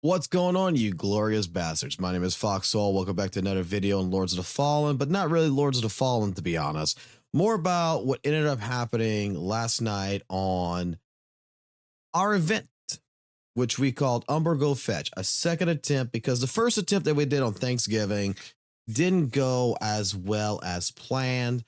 What's going on, you glorious bastards? My name is Fox Soul. Welcome back to another video on Lords of the Fallen, but not really Lords of the Fallen, to be honest. More about what ended up happening last night on our event, which we called Umbral Go Fetch, a second attempt, because the first attempt that we did on Thanksgiving didn't go as well as planned.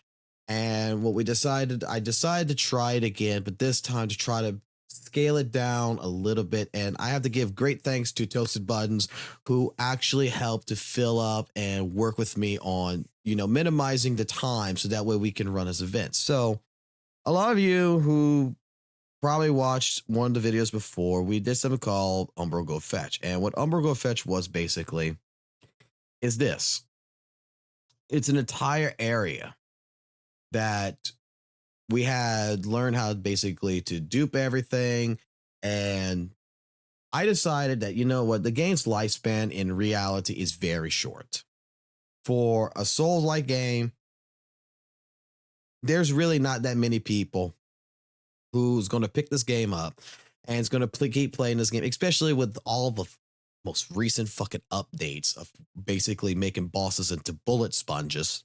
And what we decided, I decided to try it again, but this time to try to scale it down a little bit. And I have to give great thanks to Toasted Buttons, who actually helped to fill up and work with me on, minimizing the time so that way we can run this event. So a lot of you who probably watched one of the videos before, we did something called Umbral Go Fetch. And what Umbral Go Fetch was basically is this. It's an entire area that we had learned how basically to dupe everything. And I decided that, the game's lifespan in reality is very short. For a Souls-like game, there's really not that many people who's going to pick this game up and is going to keep playing this game, especially with all the most recent fucking updates of basically making bosses into bullet sponges.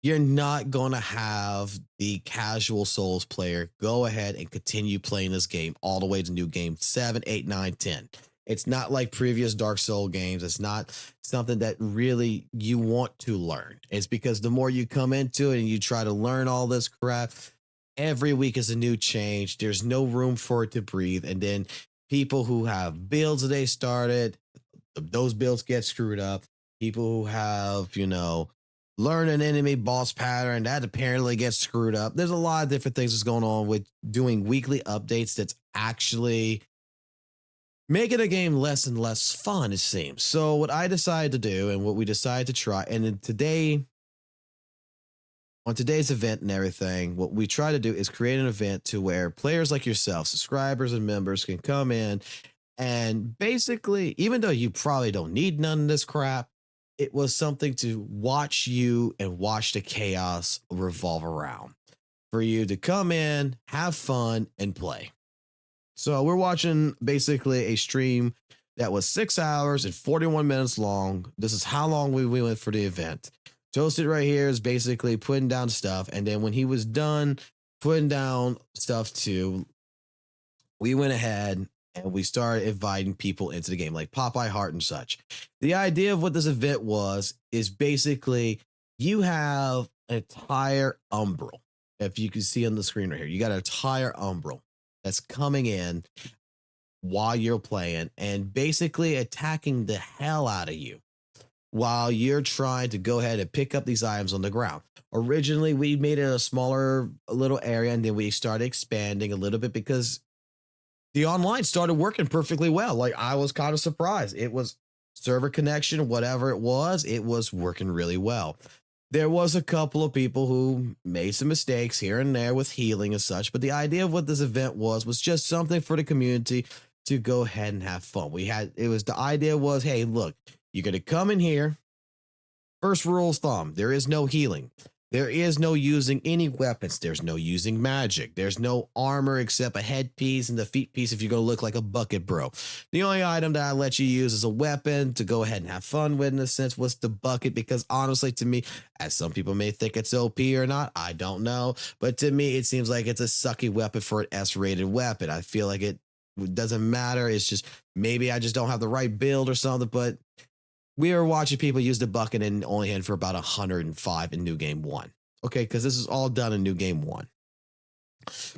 You're not going to have the casual Souls player go ahead and continue playing this game all the way to new game 7, 8, 9, 10. It's not like previous Dark Souls games. It's not something that really you want to learn. It's because the more you come into it and you try to learn all this crap, every week is a new change. There's no room for it to breathe. And then people who have builds that they started, those builds get screwed up. People who have, learn an enemy boss pattern, that apparently gets screwed up. There's a lot of different things that's going on with doing weekly updates that's actually making a game less and less fun, it seems. So what I decided to do and what we decided to try, and then today, on today's event and everything, what we try to do is create an event to where players like yourself, subscribers and members, can come in and basically, even though you probably don't need none of this crap, it was something to watch you and watch the chaos revolve around, for you to come in, have fun, and play. So we're watching basically a stream that was 6 hours and 41 minutes long. This is how long we went for the event. Toasted right here is basically putting down stuff. And then when he was done putting down stuff too, we went ahead and we started inviting people into the game, like Popeye Heart and such. The idea of what this event is basically you have an entire Umbral. If you can see on the screen right here, you got an entire Umbral that's coming in while you're playing and basically attacking the hell out of you while you're trying to go ahead and pick up these items on the ground. Originally, we made it a smaller little area, and then we started expanding a little bit because the online started working perfectly well. Like, I was kind of surprised. It was server connection, whatever it was working really well. There was a couple of people who made some mistakes here and there with healing and such, but the idea of what this event was just something for the community to go ahead and have fun. The idea was, hey, look, you're going to come in here. First rule of thumb, there is no healing. There is no using any weapons. There's no using magic. There's no armor except a headpiece and the feet piece if you're going to look like a bucket, bro. The only item that I let you use as a weapon to go ahead and have fun with, in a sense, was the bucket, because honestly, to me, as some people may think it's OP or not, I don't know. But to me, it seems like it's a sucky weapon for an S-rated weapon. I feel like it doesn't matter. It's just maybe I just don't have the right build or something, but we were watching people use the bucket and only hit for about 105 in New Game 1. Okay, because this is all done in New Game 1.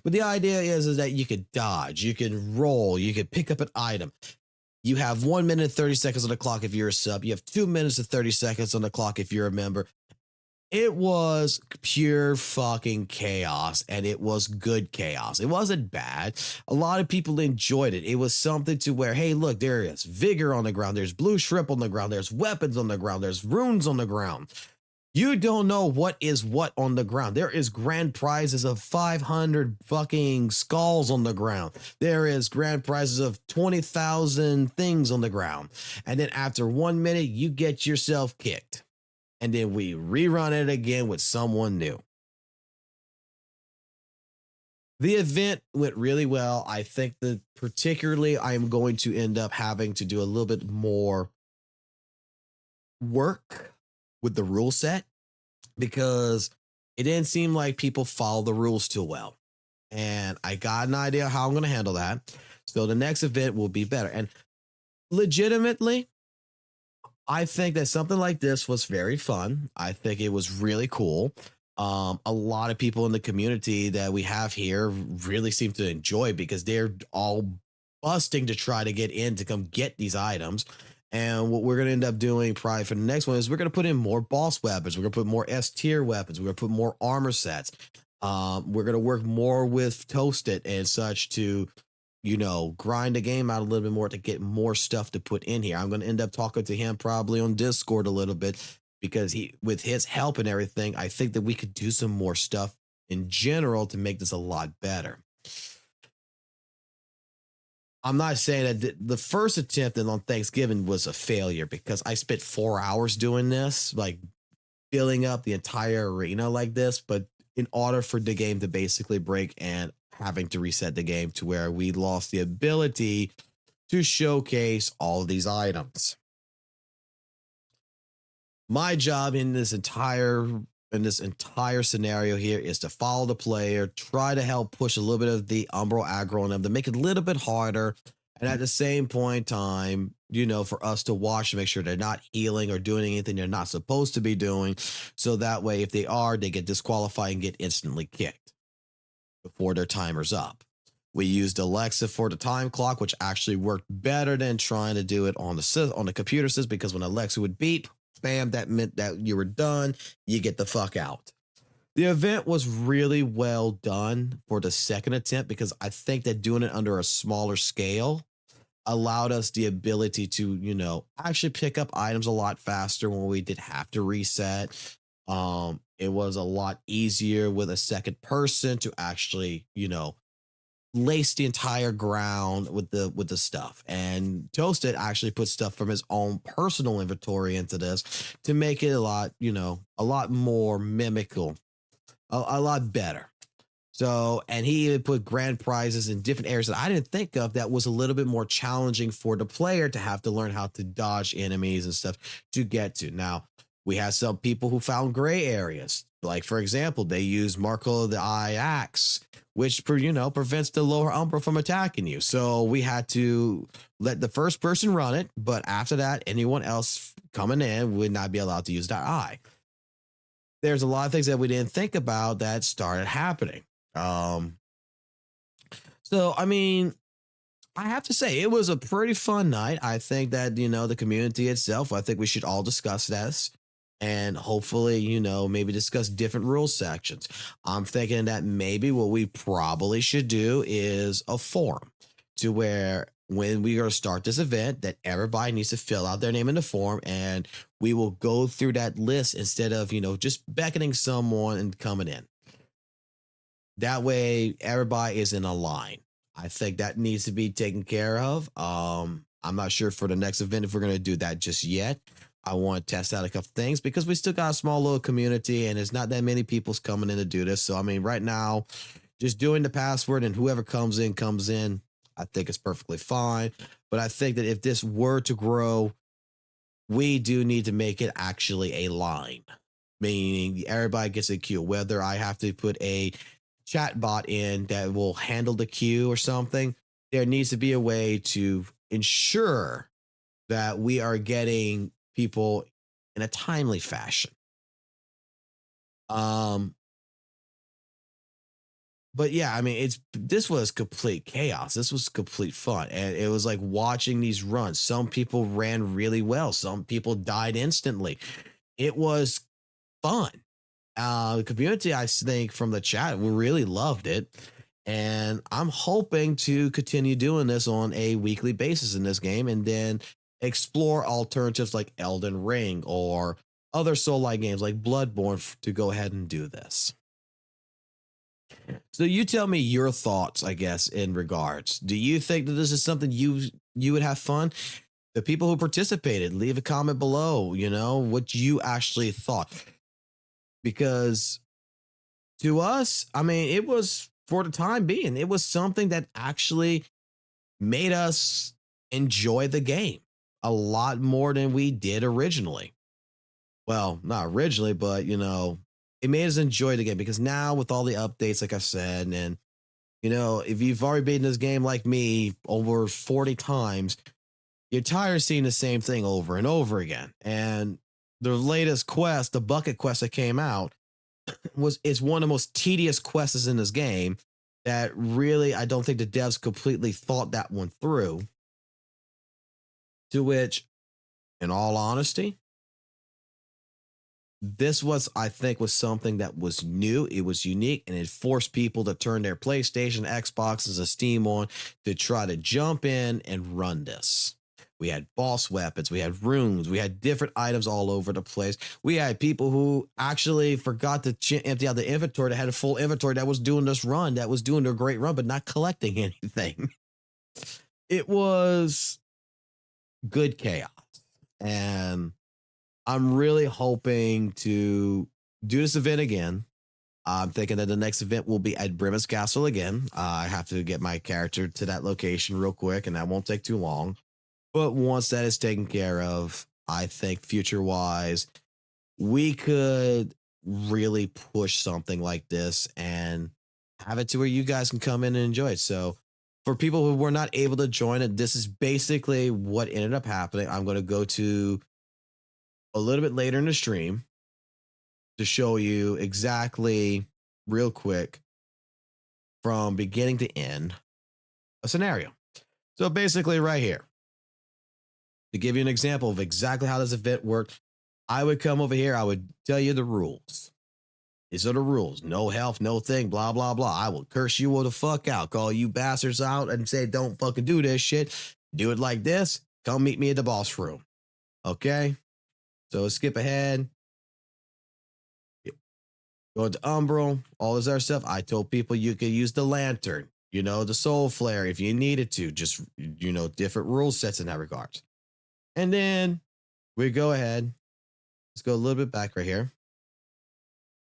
But the idea is that you could dodge, you can roll, you can pick up an item. You have 1 minute and 30 seconds on the clock if you're a sub. You have 2 minutes and 30 seconds on the clock if you're a member. It was pure fucking chaos, and it was good chaos. It wasn't bad. A lot of people enjoyed it. It was something to where, hey, look, there is vigor on the ground. There's blue shrimp on the ground. There's weapons on the ground. There's runes on the ground. You don't know what is what on the ground. There is grand prizes of 500 fucking skulls on the ground. There is grand prizes of 20,000 things on the ground. And then after 1 minute, you get yourself kicked. And then we rerun it again with someone new. The event went really well. I think that particularly I am going to end up having to do a little bit more work with the rule set because it didn't seem like people follow the rules too well. And I got an idea how I'm going to handle that. So the next event will be better. And legitimately, I think that something like this was very fun. I think it was really cool. A lot of people in the community that we have here really seem to enjoy because they're all busting to try to get in to come get these items. And what we're going to end up doing probably for the next one is we're going to put in more boss weapons. We're going to put more S tier weapons. We're going to put more armor sets. We're going to work more with Toasted and such to, grind the game out a little bit more to get more stuff to put in here. I'm going to end up talking to him probably on Discord a little bit because with his help and everything, I think that we could do some more stuff in general to make this a lot better. I'm not saying that the first attempt on Thanksgiving was a failure because I spent 4 hours doing this, like filling up the entire arena like this. But in order for the game to basically break and having to reset the game to where we lost the ability to showcase all of these items. My job in this entire scenario here is to follow the player, try to help push a little bit of the Umbral aggro on them to make it a little bit harder. And at the same point in time, for us to watch to make sure they're not healing or doing anything they're not supposed to be doing. So that way, if they are, they get disqualified and get instantly kicked before their timer's up. We used Alexa for the time clock, which actually worked better than trying to do it on the computer system, because when Alexa would beep, bam, that meant that you were done. You get the fuck out. The event was really well done for the second attempt because I think that doing it under a smaller scale allowed us the ability to, actually pick up items a lot faster when we did have to reset. It was a lot easier with a second person to actually, lace the entire ground with the stuff. And Toasted actually put stuff from his own personal inventory into this to make it a lot more mimical, a lot better. So, and he even put grand prizes in different areas that I didn't think of that was a little bit more challenging for the player to have to learn how to dodge enemies and stuff to get to. Now, we had some people who found gray areas. Like, for example, they use Marco the Eye Axe, which, prevents the lower Umbral from attacking you. So we had to let the first person run it. But after that, anyone else coming in would not be allowed to use that eye. There's a lot of things that we didn't think about that started happening. So, I mean, I have to say, it was a pretty fun night. I think that, the community itself, I think we should all discuss this and hopefully, maybe discuss different rule sections. I'm thinking that maybe what we probably should do is a forum to where when we are to start this event, that everybody needs to fill out their name in the form and we will go through that list instead of, just beckoning someone and coming in. That way, everybody is in a line. I think that needs to be taken care of. I'm not sure for the next event if we're going to do that just yet. I want to test out a couple things because we still got a small little community and there's not that many people's coming in to do this. So, I mean, right now, just doing the password and whoever comes in, I think it's perfectly fine. But I think that if this were to grow, we do need to make it actually a line, meaning everybody gets a queue, whether I have to put a chat bot in that will handle the queue or something. There needs to be a way to ensure that we are getting people in a timely fashion. But yeah, I mean, this was complete chaos. This was complete fun. And it was like watching these runs. Some people ran really well. Some people died instantly. It was fun. The community, I think, from the chat, we really loved it. And I'm hoping to continue doing this on a weekly basis in this game and then explore alternatives like Elden Ring or other Soul-like games like Bloodborne to go ahead and do this. So you tell me your thoughts, I guess, in regards. Do you think that this is something you would have fun? The people who participated, leave a comment below, what you actually thought. Because to us, I mean, it was for the time being. It was something that actually made us enjoy the game a lot more than we did originally. Well, not originally, but it made us enjoy the game because now with all the updates, like I said, and if you've already beaten this game like me over 40 times, you're tired of seeing the same thing over and over again. And the latest quest, the bucket quest that came out, is one of the most tedious quests in this game that really I don't think the devs completely thought that one through. To which, in all honesty, this I think was something that was new, it was unique, and it forced people to turn their PlayStation, Xboxes, and Steam on to try to jump in and run this. We had boss weapons, we had runes, we had different items all over the place. We had people who actually forgot to empty out the inventory, that had a full inventory, that was doing this run, that was doing a great run, but not collecting anything. It was good chaos. And I'm really hoping to do this event again. I'm thinking that the next event will be at Bremen's Castle again. I have to get my character to that location real quick, and that won't take too long. But once that is taken care of, I think future-wise, we could really push something like this and have it to where you guys can come in and enjoy it. So for people who were not able to join it, this is basically what ended up happening. I'm going to go to a little bit later in the stream to show you exactly, real quick, from beginning to end, a scenario. So basically right here, to give you an example of exactly how this event worked, I would come over here, I would tell you the rules. These are the rules. No health, no thing, blah, blah, blah. I will curse you all the fuck out, call you bastards out and say, don't fucking do this shit. Do it like this. Come meet me at the boss room. Okay? So skip ahead. Go to Umbral, all this other stuff. I told people you could use the lantern, the soul flare if you needed to. Just, different rule sets in that regard. And then we go ahead. Let's go a little bit back right here.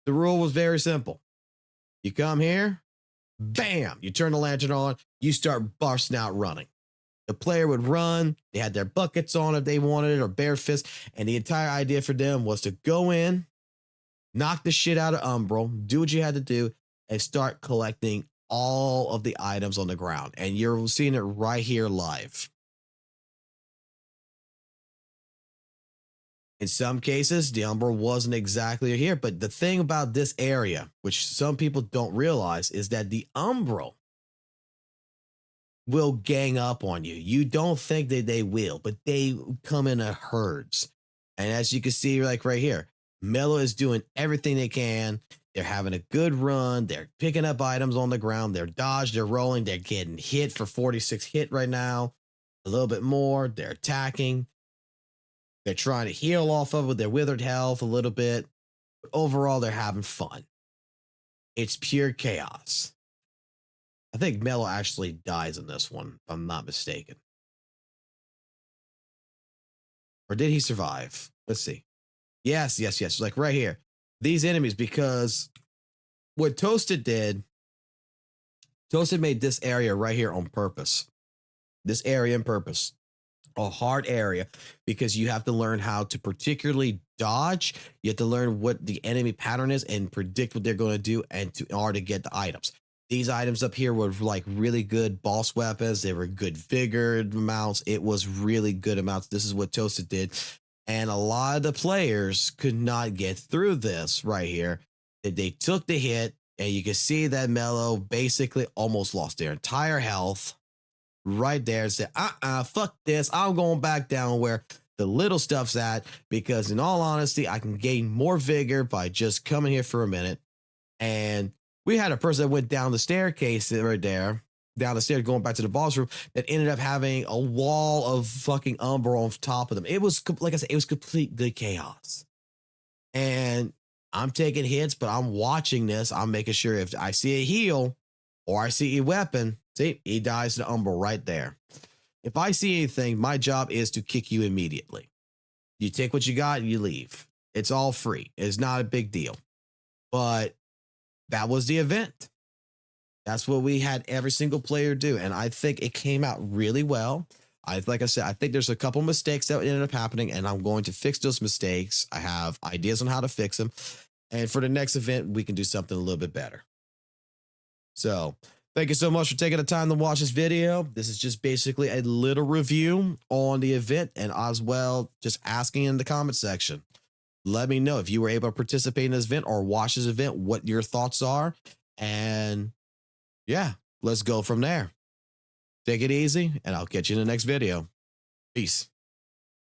The rule was very simple. You come here, bam, you turn the lantern on, you start busting out running. The player would run, they had their buckets on if they wanted it, or bare fists, and the entire idea for them was to go in, knock the shit out of Umbral, do what you had to do, and start collecting all of the items on the ground. And you're seeing it right here live. In some cases, the Umbral wasn't exactly here, but the thing about this area, which some people don't realize, is that the Umbral will gang up on you. You don't think that they will, but they come in a herds. And as you can see, like right here, Mello is doing everything they can. They're having a good run. They're picking up items on the ground. They're dodged. They're rolling. They're getting hit for 46 hit right now. A little bit more. They're attacking. They're trying to heal off of with their withered health a little bit. But overall, they're having fun. It's pure chaos. I think Mello actually dies in this one, if I'm not mistaken. Or did he survive? Let's see. Yes. Like right here. These enemies, because what Toasted did, Toasted made this area right here on purpose. This area on purpose. A hard area, because you have to learn how to particularly dodge. You have to learn what the enemy pattern is and predict what they're going to do and in order to get the items. These items up here were like really good boss weapons. They were good vigor amounts. It was really good amounts. This is what Toasted did. And a lot of the players could not get through this right here. They took the hit, and you can see that Mello basically almost lost their entire health right there, and said, fuck this. I'm going back down where the little stuff's at, because in all honesty, I can gain more vigor by just coming here for a minute. And we had a person that went down the staircase right there, down the stairs, going back to the boss room, that ended up having a wall of fucking Umbral on top of them. It was, like I said, it was complete good chaos. And I'm taking hits, but I'm watching this. I'm making sure if I see a heal or I see a weapon, see, he dies to the Umbral right there. If I see anything, my job is to kick you immediately. You take what you got and you leave. It's all free. It's not a big deal. But that was the event. That's what we had every single player do. And I think it came out really well. Like I said, I think there's a couple mistakes that ended up happening, and I'm going to fix those mistakes. I have ideas on how to fix them. And for the next event, we can do something a little bit better. So thank you so much for taking the time to watch this video. This is just basically a little review on the event, and as well, just asking in the comment section. Let me know if you were able to participate in this event or watch this event, what your thoughts are. And yeah, let's go from there. Take it easy, and I'll catch you in the next video. Peace.